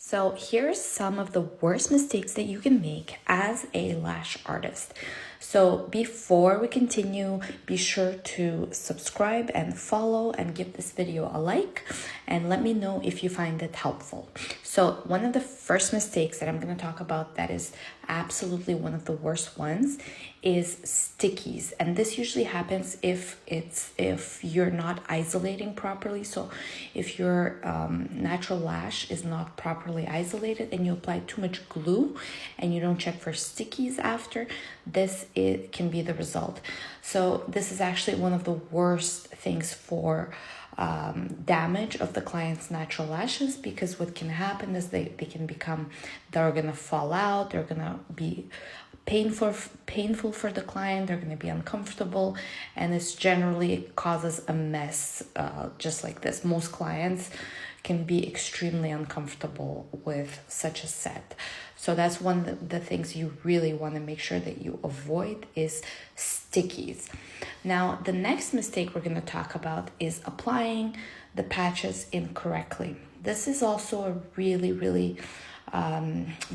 So here's some of the worst mistakes that you can make as a lash artist. So before we continue, be sure to subscribe and follow and give this video a like and let me know if you find it helpful. So one of the first mistakes that I'm going to talk about that is absolutely one of the worst ones is stickies. And this usually happens if you're not isolating properly. So if your natural lash is not properly isolated and you apply too much glue and you don't check for stickies after, it can be the result. So this is actually one of the worst things for damage of the client's natural lashes, because what can happen is they're gonna fall out, they're gonna be painful for the client, they're going to be uncomfortable, and it generally causes a mess just like this. Most clients can be extremely uncomfortable with such a set. So that's one of the things you really want to make sure that you avoid is stickies. Now, the next mistake we're going to talk about is applying the patches incorrectly. This is also a really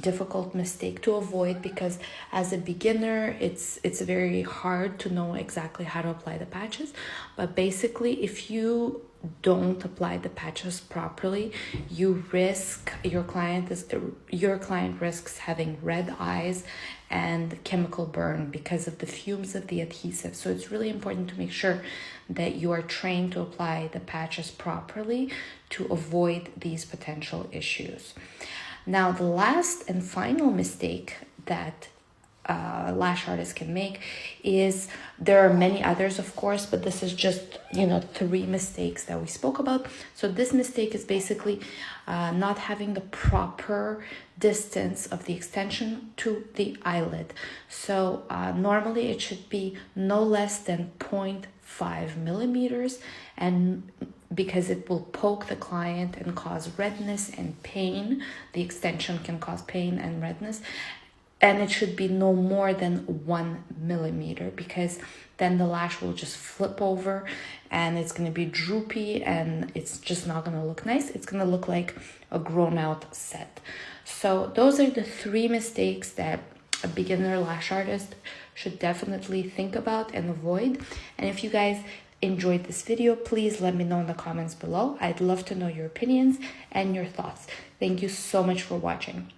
difficult mistake to avoid, because as a beginner it's very hard to know exactly how to apply the patches. But basically, if you don't apply the patches properly, your client risks having red eyes and chemical burn because of the fumes of the adhesive. So it's really important to make sure that you are trained to apply the patches properly to avoid these potential issues. Now, the last and final mistake that lash artists can make is, there are many others of course, but this is just 3 mistakes that we spoke about. So this mistake is basically not having the proper distance of the extension to the eyelid. So normally it should be no less than 0.5 millimeters, and because it will poke the client and cause redness and pain. The extension can cause pain and redness. And it should be no more than 1 millimeter, because then the lash will just flip over and it's going to be droopy and it's just not going to look nice. It's going to look like a grown out set. So those are the 3 mistakes that a beginner lash artist should definitely think about and avoid. And if you guys enjoyed this video, please let me know in the comments below. I'd love to know your opinions and your thoughts. Thank you so much for watching.